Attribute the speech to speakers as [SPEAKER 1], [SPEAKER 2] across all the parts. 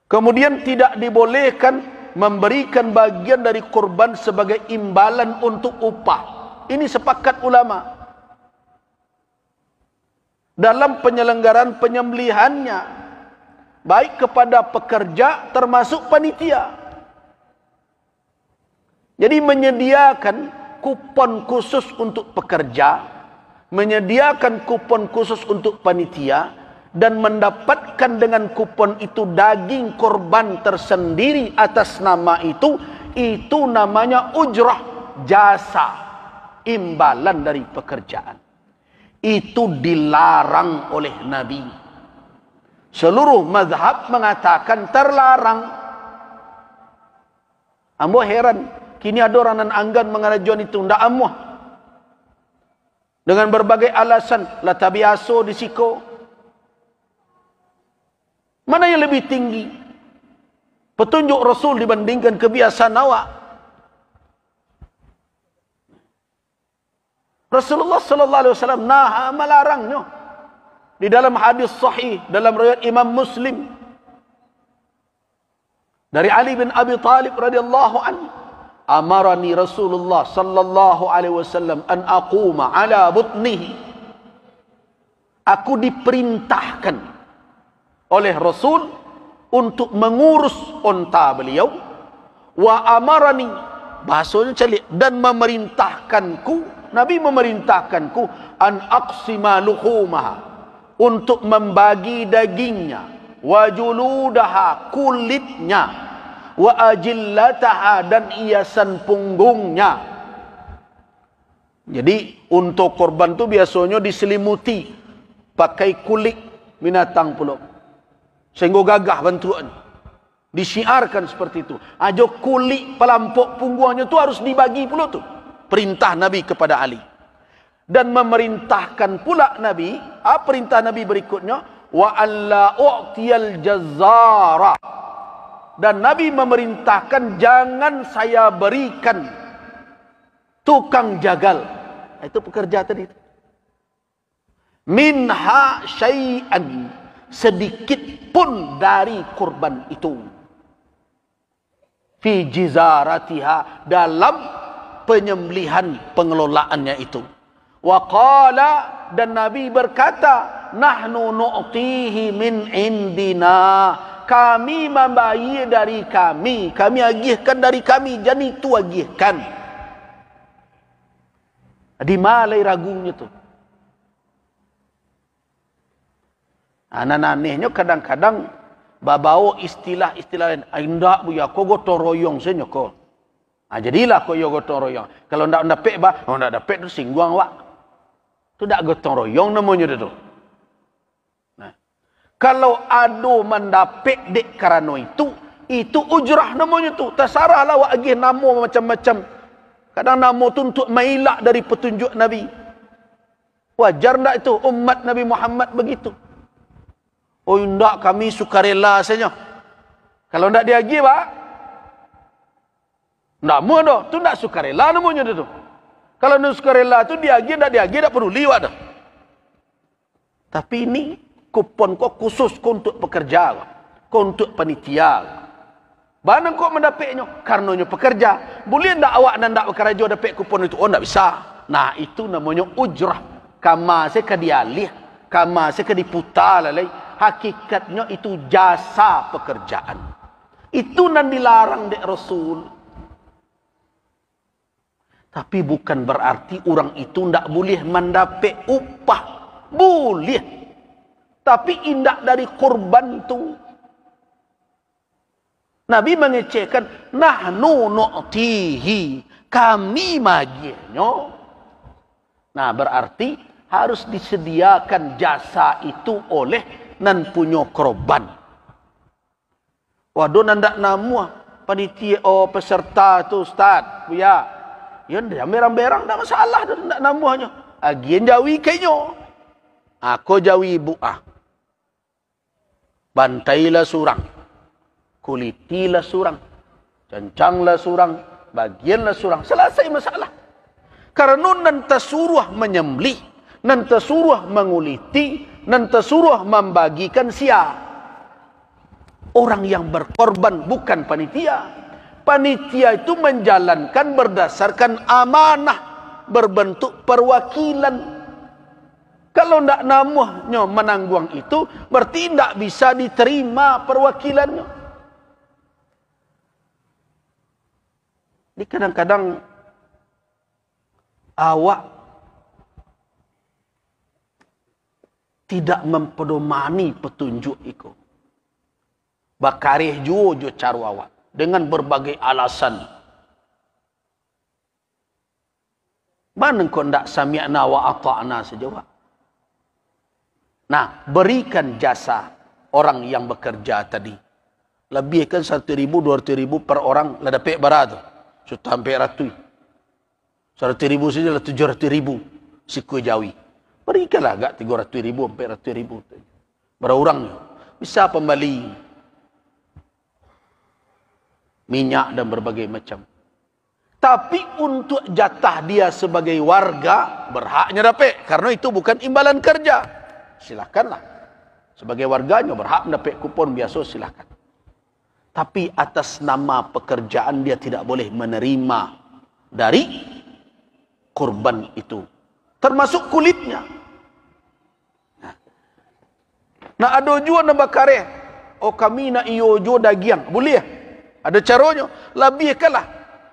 [SPEAKER 1] Kemudian tidak dibolehkan memberikan bagian dari kurban sebagai imbalan untuk upah. Ini sepakat ulama. Dalam penyelenggaraan penyembelihannya, baik kepada pekerja termasuk panitia. Jadi menyediakan kupon khusus untuk pekerja, menyediakan kupon khusus untuk panitia, dan mendapatkan dengan kupon itu daging korban tersendiri atas nama itu namanya ujrah, jasa, imbalan dari pekerjaan. Itu dilarang oleh Nabi. Seluruh mazhab mengatakan terlarang. Ambo heran, kini ada orang nan anggan mengarajuan itu ndak amuh. Dengan berbagai alasan, la tabiaso disiko. Mana yang lebih tinggi? Petunjuk Rasul dibandingkan kebiasaan awak. Rasulullah sallallahu alaihi wasallam naha, melarangnya. Di dalam hadis sahih dalam riwayat Imam Muslim dari Ali bin Abi Talib radhiyallahu anhu, amarani Rasulullah sallallahu alaihi wasallam an aquma ala butnihi. Aku diperintahkan oleh Rasul untuk mengurus unta beliau. Wa amarani, bahasanya celik, dan memerintahkanku, Nabi memerintahkanku, an aqsima luhumaha, untuk membagi dagingnya, wa juludaha, kulitnya, wa ajillataha, dan hiasan punggungnya. Jadi untuk korban tu biasanya diselimuti pakai kulit binatang pula, sehingga gagah bentukan. Disiarkan seperti itu. Ajo kulit pelampok punggungnya tu harus dibagi pula tu. Perintah Nabi kepada Ali. Dan memerintahkan pula Nabi, perintah Nabi berikutnya, wa alla u'tiyal jazzara. Dan Nabi memerintahkan jangan saya berikan tukang jagal. Itu pekerja tadi. Minha syai'an, sedikit pun dari kurban itu. Fi jizaratiha, dalam penyembelihan pengelolaannya itu. Wa qala, dan Nabi berkata, nahnu nu'tihi min indina, kami membayar dari kami agihkan dari kami, jadi itu agihkan. Di malai ragunya tu. Anak-anaknya kadang-kadang babawa istilah-istilah lain. Indak bu ya, kau gotong royong saja kau. Jadilah kau yo gotong royong. Kalau ndak dapat bah, ndak dapat tu singguang wak. Tu dak gotong royong namanya tu. Nah, kalau ado mendapat dek karena itu ujrah namanya tu. Terserahlah wak agih nama macam-macam. Kadang nama tu untuk mailak dari petunjuk Nabi. Wajar ndak itu umat Nabi Muhammad begitu? Oh ndak, kami sukarela saja. Kalau ndak diagih pak, ndak mau dah, tu ndak sukarela namanya tu. Kalau ndak sukarela tu diagih ndak diagih ndak perlu liwat dah. Tapi ini kupon kau khusus kau untuk pekerja, kau untuk panitia. Mana kau mendapatnya? Karenanya pekerja. Boleh ndak awak dan ndak bekerja dapat kupon itu? Oh ndak bisa. Nah itu namanya ujrah. Kama saya kedialih, kama saya kediputar lalai. Hakikatnya itu jasa pekerjaan. Itu nan dilarang dek Rasul. Tapi bukan berarti orang itu ndak boleh mendapat upah. Boleh. Tapi indak dari korban tu. Nabi mengecekkan, nahnu nu'tihi, kami maginya. Nah berarti harus disediakan jasa itu oleh nan punya korban. Waduh nandak namu panitia peserta tu ustaz ya. Ya ndak merang-merang ndak masalah dah ndak namuhnya. Agian jawi kayaknya. Aku jawi ibu bantailah surang. Kulitilah surang. Cancanglah surang, bagianlah surang. Selesai masalah. Karena nan tasuruh menyembelih, nan tasuruh menguliti, nan tasuruh membagikan sia. Orang yang berkorban bukan panitia. Panitia itu menjalankan berdasarkan amanah, berbentuk perwakilan. Kalau tidak namanya menanggung itu, berarti tidak bisa diterima perwakilannya. Jadi kadang-kadang awak tidak mempedomani petunjuk itu. Bakarih jo caru awak dengan berbagai alasan. Mana kau ndak sami'na wa ata'na saja. Nah, berikan jasa orang yang bekerja tadi. Lebihkan 1.000, 200.000 per orang, lah dapat berapa tu? Sudah hampir ratus. 100.000 saja lah 700.000 siku jawi. Berikanlah agak 300.000, 400.000. Berapa orang? Bisa pembali minyak dan berbagai macam. Tapi untuk jatah dia sebagai warga, berhaknya dapat. Karena itu bukan imbalan kerja. Silakanlah. Sebagai warganya berhak mendapat kupon biasa, silakan. Tapi atas nama pekerjaan dia tidak boleh menerima dari kurban itu. Termasuk kulitnya. Nah ada juga nak bakare. Oh kami nak iyo jo dagiang. Boleh? Ada caranya. Lebihkanlah.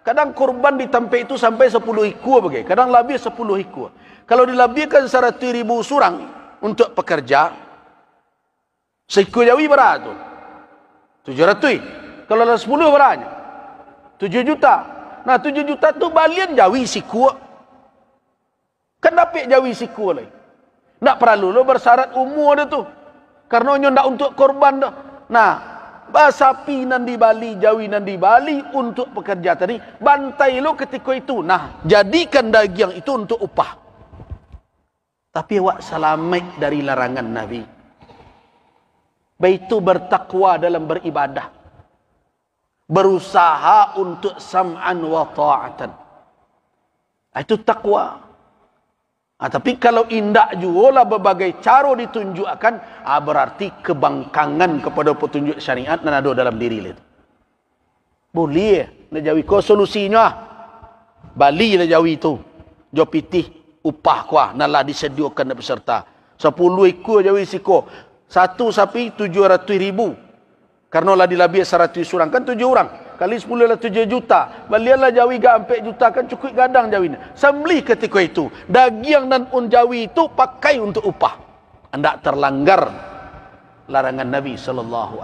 [SPEAKER 1] Kadang kurban di tempat itu sampai 10 ekor bagai. Kadang lebih 10 ekor. Kalau dilebihkan 100.000 surang untuk pekerja, seekor jawi berapa tu? 700. Kalau ada 10 berapa? 7 juta. Nah 7 juta tu balian jawi seekor. Kan dapat jawi seekor lagi. Tak perlu lo bersyarat umur dia tu. Karena ndak untuk korban dah. Nah, sapi nan di Bali, jawi nan di Bali untuk pekerja tadi, bantai lo ketika itu. Nah, jadikan daging itu untuk upah. Tapi awak selamat dari larangan Nabi. Baitu bertakwa dalam beribadah. Berusaha untuk sam'an wa ta'atan. Itu takwa. Tapi kalau indak juga lah berbagai cara ditunjukkan, berarti kebangkangan kepada petunjuk syariat dan ada dalam diri itu. Boleh nak jawi ko solusinya. Bali lah jawi itu. Jo pitih upah kuah nalah disediakan peserta. 10 ekor jawi siko. Satu sapi 700.000. Karena lah dilabih 100 orang kan 7 orang. Kali 10 lah 7 juta. Balianlah jawi ga 4 juta kan cukup gadang jawi ni. Sembelih ketika itu. Daging dan jawi itu pakai untuk upah. Hendak terlanggar larangan Nabi SAW.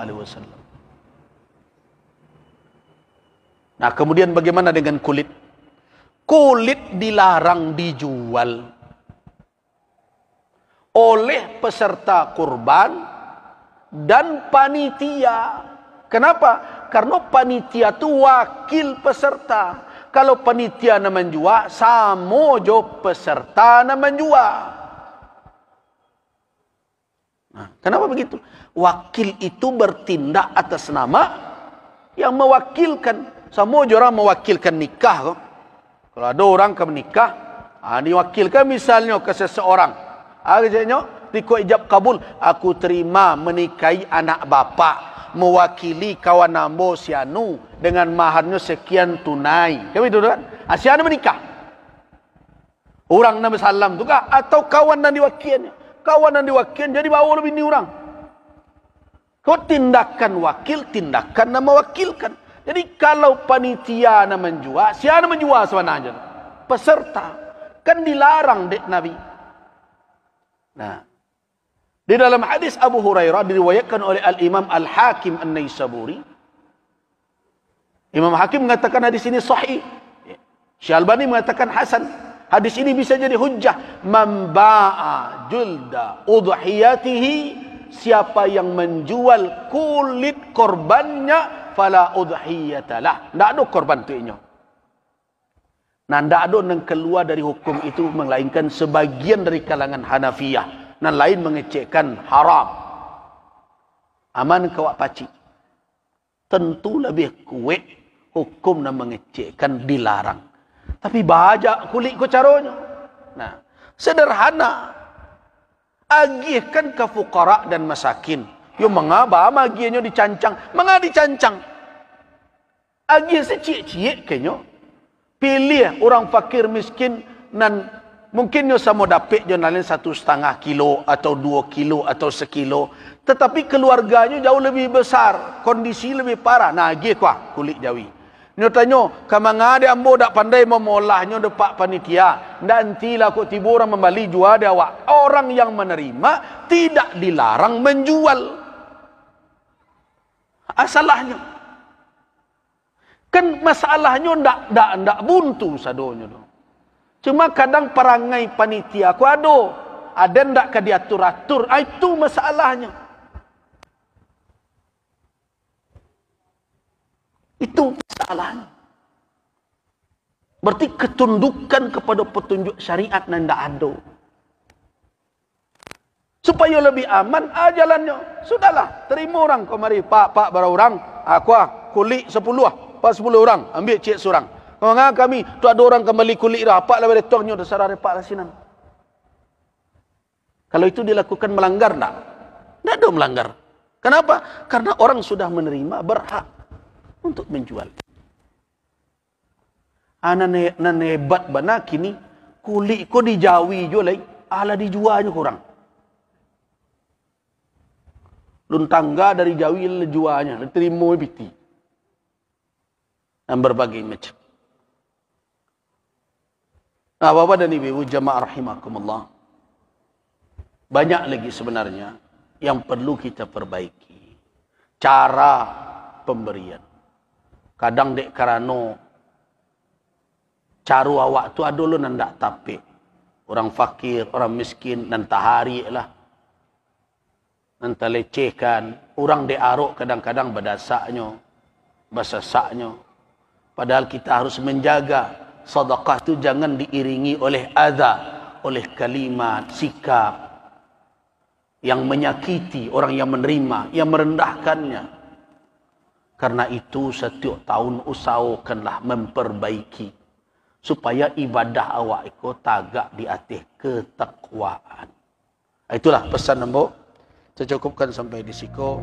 [SPEAKER 1] Nah kemudian bagaimana dengan kulit? Kulit dilarang dijual oleh peserta kurban dan panitia. Kenapa? Karena panitia itu wakil peserta. Kalau panitia nak menjual, sama jo peserta nak menjual. Nah, kenapa begitu? Wakil itu bertindak atas nama yang mewakilkan. Sama jo orang mewakilkan nikah. Kok. Kalau ada orang ke menikah, diwakilkan misalnya ke seseorang. Akhirnya, tiko ijab kabul, aku terima menikahi anak bapa. Mewakili kawan nambo sianu dengan maharnya sekian tunai. Kamu itu kan? Sianu menikah. Orang nama salam tu kah? Atau kawan yang diwakilnya? Kawan yang diwakilnya jadi bawa lebih ni orang. Kau tindakan wakil, tindakan yang mewakilkan. Jadi kalau panitia yang menjual, sianu menjual sebenarnya? Peserta. Kan dilarang dek Nabi. Nah. Di dalam hadis Abu Hurairah diriwayatkan oleh Al-Imam Al-Hakim An-Naisaburi. Imam Hakim mengatakan hadis ini sahih. Syalbani mengatakan hasan. Hadis ini bisa jadi hujjah. Man ba'a julda udhiyatihi, siapa yang menjual kulit korbannya, fala udhiyatalah. Tak ada korban tu inyo. Nah, tak ada yang keluar dari hukum itu melainkan sebagian dari kalangan Hanafiyah. Dan lain mengecekkan haram. Aman kawak pacik. Tentu lebih kuat hukum dan mengecekkan dilarang. Tapi bajak kulit ko caranya. Nah, sederhana. Agihkan ke fuqara dan masakin. Yo mengapa magianyo dicancang? Mengapa dicancang? Agi secik-cik kenyo. Pilih orang fakir miskin nan mungkin yo sama dapat jo nalin 1,5 kilo atau 2 kilo atau 1 kilo, tetapi keluarganya jauh lebih besar, kondisi lebih parah. Nah, agi kuah kulit jawi. Nyo tanyo, kamanga de ambo dak pandai memolahnya depak panitia. Nantilah kok tiba orang membeli jual dia awak. Orang yang menerima tidak dilarang menjual. Asalahnya. Kan masalahnya ndak buntu sadonyo do. Cuma kadang perangai panitia ku ada ndak ka diatur-atur. Itu masalahnya. Itu masalahnya. Berarti ketundukan kepada petunjuk syariat nan ndak ada. Supaya lebih aman jalannya. Sudahlah, terima orang kau mari pak berapa orang? Aku kulit 10 pak 10 orang, ambil cik seorang. Kau kami tu ada orang kembali kulit dah, pak lah beretongnya dah sarah repak lah sinan. Kalau itu dilakukan melanggar tak? Tak ada melanggar. Kenapa? Karena orang sudah menerima berhak untuk menjual. Nan hebat bana kini kulit ko dijawi jo lai, ala dijualnya kurang. Lun tangga dari Jawi lejuanya, terima biti. Dan berbagai macam. Nah, Bapak dan Ibu jamaah rahimakumullah. Banyak lagi sebenarnya yang perlu kita perbaiki. Cara pemberian. Kadang dek karano caru awak tu ada lu nan dak tapik. Orang fakir, orang miskin nan tahari lah. Nanti lecehkan. Orang diaruk kadang-kadang berdasaknya. Basasaknya. Padahal kita harus menjaga. Sedekah itu jangan diiringi oleh adza. Oleh kalimat, sikap. Yang menyakiti orang yang menerima. Yang merendahkannya. Karena itu setiap tahun usahakanlah memperbaiki. Supaya ibadah awak itu tagak di atas ketakwaan. Itulah pesan nombor. Saya cukupkan sampai di situ.